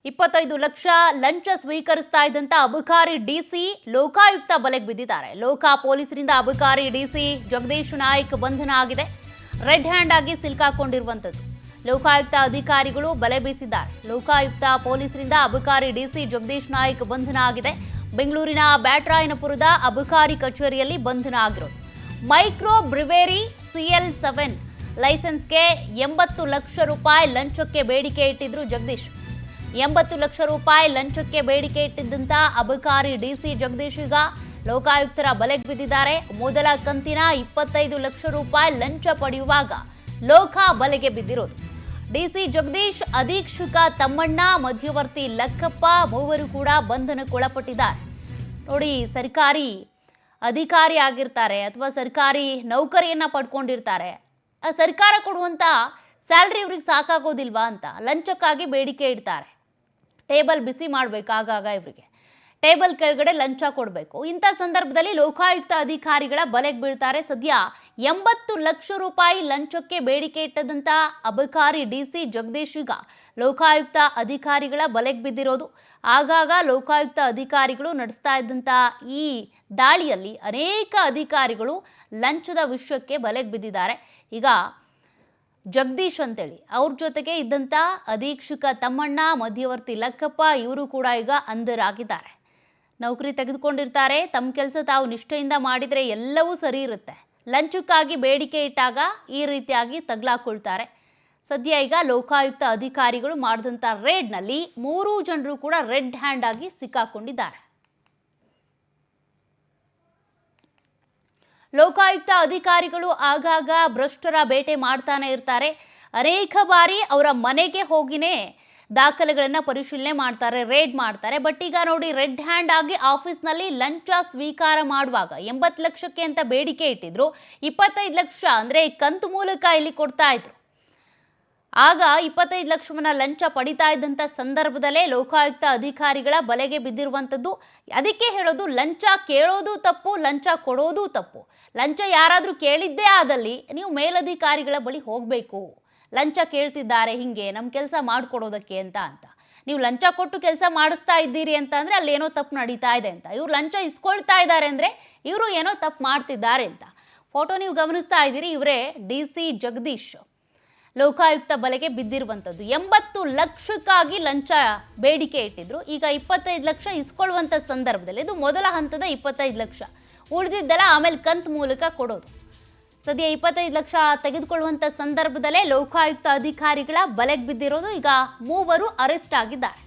25 ಲಕ್ಷ ಲಂಚ ಸ್ವೀಕರಿಸ್ತಾ ಇದ್ದಂತ ಅಬಕಾರಿ ಡಿಸಿ ಲೋಕಾಯುಕ್ತ ಬಲೆಗೆ ಬಿದ್ದಿದ್ದಾರೆ. ಲೋಕ ಪೊಲೀಸರಿಂದ ಅಬಕಾರಿ ಡಿಸಿ ಜಗದೀಶ್ ನಾಯ್ಕ್ ಬಂಧನ ಆಗಿದೆ. ರೆಡ್ ಹ್ಯಾಂಡ್ ಆಗಿ ಸಿಲುಕಾಕೊಂಡಿರುವಂತದ್ದು. ಲೋಕಾಯುಕ್ತ ಅಧಿಕಾರಿಗಳು ಬಲೆ ಬೀಸಿದ್ದಾರೆ. ಲೋಕಾಯುಕ್ತ ಪೊಲೀಸರಿಂದ ಅಬಕಾರಿ ಡಿಸಿ ಜಗದೀಶ್ ನಾಯ್ಕ್ ಬಂಧನ ಆಗಿದೆ. ಬೆಂಗಳೂರಿನ ಬ್ಯಾಟರಾಯನಪುರದ ಅಬಕಾರಿ ಕಚೇರಿಯಲ್ಲಿ ಬಂಧನ ಆಗಿರೋದು. ಮೈಕ್ರೋ ಬ್ರಿವೇರಿ CL7 ಲೈಸೆನ್ಸ್ಗೆ 80 ಲಕ್ಷ ರೂಪಾಯಿ ಲಂಚಕ್ಕೆ ಬೇಡಿಕೆ ಇಟ್ಟಿದ್ರು ಜಗದೀಶ್. 80 ಲಕ್ಷ ರೂಪಾಯಿ ಲಂಚಕ್ಕೆ ಬೇಡಿಕೆ ಇಟ್ಟಿದ್ದಂತ ಅಬಕಾರಿ ಡಿಸಿ ಜಗದೀಶ್ ಈಗ ಲೋಕಾಯುಕ್ತರ ಬಲೆಗೆ ಬಿದ್ದಿದ್ದಾರೆ. ಮೊದಲ ಕಂತಿನ 25 ಲಕ್ಷ ರೂಪಾಯಿ ಲಂಚ ಪಡೆಯುವಾಗ ಲೋಕ ಬಲೆಗೆ ಬಿದ್ದಿರೋದು. ಡಿಸಿ ಜಗದೀಶ್, ಅಧೀಕ್ಷಕ ತಮ್ಮಣ್ಣ, ಮಧ್ಯವರ್ತಿ ಲಕ್ಕಪ್ಪ ಮೂವರು ಕೂಡ ಬಂಧನಕ್ಕೊಳಪಟ್ಟಿದ್ದಾರೆ. ನೋಡಿ, ಸರ್ಕಾರಿ ಅಧಿಕಾರಿ ಆಗಿರ್ತಾರೆ ಅಥವಾ ಸರ್ಕಾರಿ ನೌಕರಿಯನ್ನ ಪಡ್ಕೊಂಡಿರ್ತಾರೆ. ಸರ್ಕಾರ ಕೊಡುವಂತ ಸ್ಯಾಲ್ರಿ ಇವ್ರಿಗೆ ಸಾಕಾಗೋದಿಲ್ವಾ ಅಂತ ಲಂಚಕ್ಕಾಗಿ ಬೇಡಿಕೆ ಇಡ್ತಾರೆ. ಟೇಬಲ್ ಬಿಸಿ ಮಾಡಬೇಕು, ಆಗಾಗ ಇವರಿಗೆ ಟೇಬಲ್ ಕೆಳಗಡೆ ಲಂಚ ಕೊಡಬೇಕು. ಇಂಥ ಸಂದರ್ಭದಲ್ಲಿ ಲೋಕಾಯುಕ್ತ ಅಧಿಕಾರಿಗಳ ಬಲೆಗೆ ಬೀಳ್ತಾರೆ. ಸದ್ಯ 80 ಲಕ್ಷ ರೂಪಾಯಿ ಲಂಚಕ್ಕೆ ಬೇಡಿಕೆ ಇಟ್ಟದಂತ ಅಬಕಾರಿ ಡಿಸಿ ಜಗದೀಶ್ ಈಗ ಲೋಕಾಯುಕ್ತ ಅಧಿಕಾರಿಗಳ ಬಲೆಗೆ ಬಿದ್ದಿರೋದು. ಆಗಾಗ ಲೋಕಾಯುಕ್ತ ಅಧಿಕಾರಿಗಳು ನಡೆಸ್ತಾ ಇದ್ದಂಥ ಈ ದಾಳಿಯಲ್ಲಿ ಅನೇಕ ಅಧಿಕಾರಿಗಳು ಲಂಚದ ವಿಷಯಕ್ಕೆ ಬಲೆಗೆ ಬಿದ್ದಿದ್ದಾರೆ. ಈಗ ಜಗದೀಶ್ ಅಂತೇಳಿ ಅವ್ರ ಜೊತೆಗೆ ಇದ್ದಂಥ ಅಧೀಕ್ಷಕ ತಮ್ಮಣ್ಣ, ಮಧ್ಯವರ್ತಿ ಲಕ್ಕಪ್ಪ ಇವರು ಕೂಡ ಈಗ ಅಂಧರಾಗಿದ್ದಾರೆ. ನೌಕರಿ ತೆಗೆದುಕೊಂಡಿರ್ತಾರೆ. ತಮ್ಮ ಕೆಲಸ ತಾವು ನಿಷ್ಠೆಯಿಂದ ಮಾಡಿದರೆ ಎಲ್ಲವೂ ಸರಿ ಇರುತ್ತೆ. ಲಂಚಕ್ಕಾಗಿ ಬೇಡಿಕೆ ಇಟ್ಟಾಗ ಈ ರೀತಿಯಾಗಿ ತಗ್ಲಾಕೊಳ್ತಾರೆ. ಸದ್ಯ ಈಗ ಲೋಕಾಯುಕ್ತ ಅಧಿಕಾರಿಗಳು ಮಾಡಿದಂಥ ರೇಡ್ನಲ್ಲಿ 3 ಜನರು ಕೂಡ ರೆಡ್ ಹ್ಯಾಂಡ್ ಆಗಿ ಸಿಕ್ಕಾಕೊಂಡಿದ್ದಾರೆ. ಲೋಕಾಯುಕ್ತ ಅಧಿಕಾರಿಗಳು ಆಗಾಗ ಭ್ರಷ್ಟರ ಬೇಟೆ ಮಾಡ್ತಾನೆ ಇರ್ತಾರೆ. ಅನೇಕ ಬಾರಿ ಅವರ ಮನೆಗೆ ಹೋಗಿನೇ ದಾಖಲೆಗಳನ್ನು ಪರಿಶೀಲನೆ ಮಾಡ್ತಾರೆ, ರೇಡ್ ಮಾಡ್ತಾರೆ. ಬಟ್ ಈಗ ನೋಡಿ, ರೆಡ್ ಹ್ಯಾಂಡ್ ಆಗಿ ಆಫೀಸ್ನಲ್ಲಿ ಲಂಚ ಸ್ವೀಕಾರ ಮಾಡುವಾಗ 80 ಲಕ್ಷಕ್ಕೆ ಅಂತ ಬೇಡಿಕೆ ಇಟ್ಟಿದ್ರು. 25 ಲಕ್ಷ ಅಂದರೆ ಕಂತು ಮೂಲಕ ಇಲ್ಲಿ ಕೊಡ್ತಾ ಇದ್ರು. ಆಗ 25 ಲಕ್ಷವನ್ನ ಲಂಚ ಪಡಿತಾ ಇದ್ದಂಥ ಸಂದರ್ಭದಲ್ಲೇ ಲೋಕಾಯುಕ್ತ ಅಧಿಕಾರಿಗಳ ಬಲೆಗೆ ಬಿದ್ದಿರುವಂಥದ್ದು. ಅದಕ್ಕೆ ಹೇಳೋದು, ಲಂಚ ಕೇಳೋದು ತಪ್ಪು, ಲಂಚ ಕೊಡೋದು ತಪ್ಪು. ಲಂಚ ಯಾರಾದರೂ ಕೇಳಿದ್ದೇ ಆದಲ್ಲಿ ನೀವು ಮೇಲಧಿಕಾರಿಗಳ ಬಳಿ ಹೋಗಬೇಕು. ಲಂಚ ಕೇಳ್ತಿದ್ದಾರೆ ಹಿಂಗೆ ನಮ್ಮ ಕೆಲಸ ಮಾಡಿಕೊಡೋದಕ್ಕೆ ಅಂತ ನೀವು ಲಂಚ ಕೊಟ್ಟು ಕೆಲಸ ಮಾಡಿಸ್ತಾ ಇದ್ದೀರಿ ಅಂತ ಅಂದರೆ ಅಲ್ಲೇನೋ ತಪ್ಪು ನಡೀತಾ ಇದೆ ಅಂತ. ಇವ್ರು ಲಂಚ ಇಸ್ಕೊಳ್ತಾ ಇದ್ದಾರೆ ಅಂದರೆ ಇವರು ಏನೋ ತಪ್ಪು ಮಾಡ್ತಿದ್ದಾರೆ ಅಂತ. ಫೋಟೋ ನೀವು ಗಮನಿಸ್ತಾ ಇದ್ದೀರಿ. ಇವರೇ ಡಿಸಿ ಜಗದೀಶ್ ಲೋಕಾಯುಕ್ತ ಬಲೆಗೆ ಬಿದ್ದಿರುವಂಥದ್ದು. 80 ಲಕ್ಷಕ್ಕಾಗಿ ಲಂಚ ಬೇಡಿಕೆ ಇಟ್ಟಿದ್ರು. ಈಗ 25 ಲಕ್ಷ ಇಸ್ಕೊಳ್ಳುವಂಥ ಸಂದರ್ಭದಲ್ಲಿ ಇದು ಮೊದಲ ಹಂತದ 25 ಲಕ್ಷ. ಉಳಿದಿದ್ದೆಲ್ಲ ಆಮೇಲೆ ಕಂತು ಮೂಲಕ ಕೊಡೋದು. ಸದ್ಯ 25 ಲಕ್ಷ ತೆಗೆದುಕೊಳ್ಳುವಂಥ ಸಂದರ್ಭದಲ್ಲೇ ಲೋಕಾಯುಕ್ತ ಅಧಿಕಾರಿಗಳ ಬಲೆಗೆ ಬಿದ್ದಿರೋದು. ಈಗ 3 ಅರೆಸ್ಟ್ ಆಗಿದ್ದಾರೆ.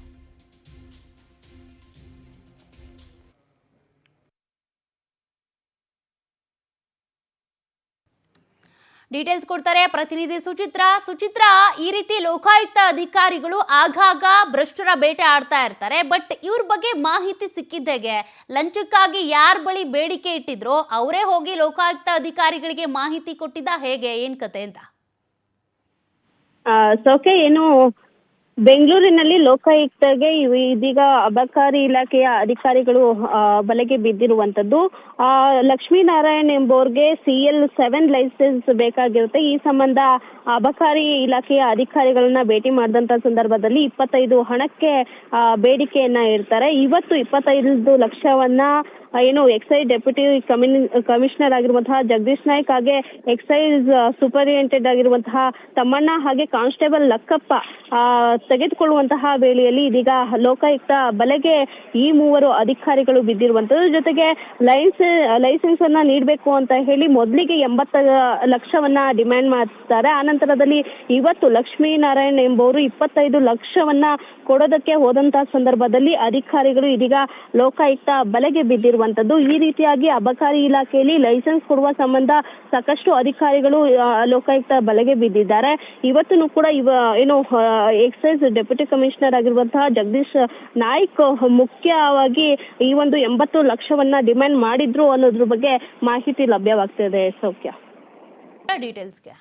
ಡೀಟೇಲ್ಸ್ ಕೊಡ್ತಾರೆ ಪ್ರತಿನಿಧಿ ಸುಚಿತ್ರಾ, ಈ ರೀತಿ ಲೋಕಾಯುಕ್ತ ಅಧಿಕಾರಿಗಳು ಆಗಾಗ ಭ್ರಷ್ಟರ ಬೇಟೆ ಆಡ್ತಾ ಇರ್ತಾರೆ. ಬಟ್ ಇವ್ರ ಬಗ್ಗೆ ಮಾಹಿತಿ ಸಿಕ್ಕಿದ್ದೇಗೆ? ಲಂಚಕ್ಕಾಗಿ ಯಾರ ಬಳಿ ಬೇಡಿಕೆ ಇಟ್ಟಿದ್ರೋ ಅವರೇ ಹೋಗಿ ಲೋಕಾಯುಕ್ತ ಅಧಿಕಾರಿಗಳಿಗೆ ಮಾಹಿತಿ ಕೊಟ್ಟಿದ್ದ, ಹೇಗೆ, ಏನ್ ಕತೆ ಅಂತ? ಸೌಖ್ಯ ಏನು, ಬೆಂಗಳೂರಿನಲ್ಲಿ ಲೋಕಾಯುಕ್ತಗೆ ಇದೀಗ ಅಬಕಾರಿ ಇಲಾಖೆಯ ಅಧಿಕಾರಿಗಳು ಬಲೆಗೆ ಬಿದ್ದಿರುವಂತದ್ದು. ಲಕ್ಷ್ಮೀನಾರಾಯಣ್ ಎಂಬುವರಿಗೆ CL7 ಲೈಸೆನ್ಸ್ ಬೇಕಾಗಿರುತ್ತೆ. ಈ ಸಂಬಂಧ ಅಬಕಾರಿ ಇಲಾಖೆಯ ಅಧಿಕಾರಿಗಳನ್ನ ಭೇಟಿ ಮಾಡಿದಂತ ಸಂದರ್ಭದಲ್ಲಿ 25 ಹಣಕ್ಕೆ ಬೇಡಿಕೆಯನ್ನ ಇಡ್ತಾರೆ. ಇವತ್ತು 25 ಲಕ್ಷವನ್ನ ಎಕ್ಸೈಸ್ ಡೆಪ್ಯೂಟಿ ಕಮಿಷನರ್ ಆಗಿರುವಂತಹ ಜಗದೀಶ್ ನಾಯ್ಕ್, ಹಾಗೆ ಎಕ್ಸೈಸ್ ಸೂಪರಿಂಟೆಂಡೆಂಟ್ ಆಗಿರುವಂತಹ ತಮ್ಮಣ್ಣ, ಹಾಗೆ ಕಾನ್ಸ್ಟೇಬಲ್ ಲಕ್ಕಪ್ಪ ತೆಗೆದುಕೊಳ್ಳುವಂತಹ ವೇಳೆಯಲ್ಲಿ ಇದೀಗ ಲೋಕಾಯುಕ್ತ ಬಲೆಗೆ ಈ 3 ಅಧಿಕಾರಿಗಳು ಬಿದ್ದಿರುವಂತದ್ದು. ಜೊತೆಗೆ ಲೈಸೆನ್ಸ್ ಅನ್ನ ನೀಡಬೇಕು ಅಂತ ಹೇಳಿ ಮೊದಲಿಗೆ 80 ಲಕ್ಷವನ್ನ ಡಿಮ್ಯಾಂಡ್ ಮಾಡ್ತಾರೆ. ಆನಂತರದಲ್ಲಿ ಇವತ್ತು ಲಕ್ಷ್ಮೀನಾರಾಯಣ್ ಎಂಬುವರು 25 ಲಕ್ಷವನ್ನ ಕೊಡೋದಕ್ಕೆ ಹೋದಂತಹ ಸಂದರ್ಭದಲ್ಲಿ ಅಧಿಕಾರಿಗಳು ಇದೀಗ ಲೋಕಾಯುಕ್ತ ಬಲೆಗೆ ಬಿದ್ದಿರುವಂತದ್ದು. ಈ ರೀತಿಯಾಗಿ ಅಬಕಾರಿ ಇಲಾಖೆಯಲ್ಲಿ ಲೈಸೆನ್ಸ್ ಕೊಡುವ ಸಂಬಂಧ ಸಾಕಷ್ಟು ಅಧಿಕಾರಿಗಳು ಲೋಕಾಯುಕ್ತ ಬಲೆಗೆ ಬಿದ್ದಿದ್ದಾರೆ. ಇವತ್ತು ಕೂಡ ಎಕ್ಸೈಸ್ ಡೆಪ್ಯೂಟಿ ಕಮಿಷನರ್ ಆಗಿರುವಂತಹ ಜಗದೀಶ್ ನಾಯ್ಕ್ ಮುಖ್ಯವಾಗಿ ಈ ಒಂದು 80 ಲಕ್ಷವನ್ನ ಡಿಮ್ಯಾಂಡ್ ಮಾಡಿದ್ರು ಅನ್ನೋದ್ರ ಬಗ್ಗೆ ಮಾಹಿತಿ ಲಭ್ಯವಾಗ್ತಿದೆ. ಸೌಖ್ಯ, ಡೀಟೇಲ್ಸ್ಗೆ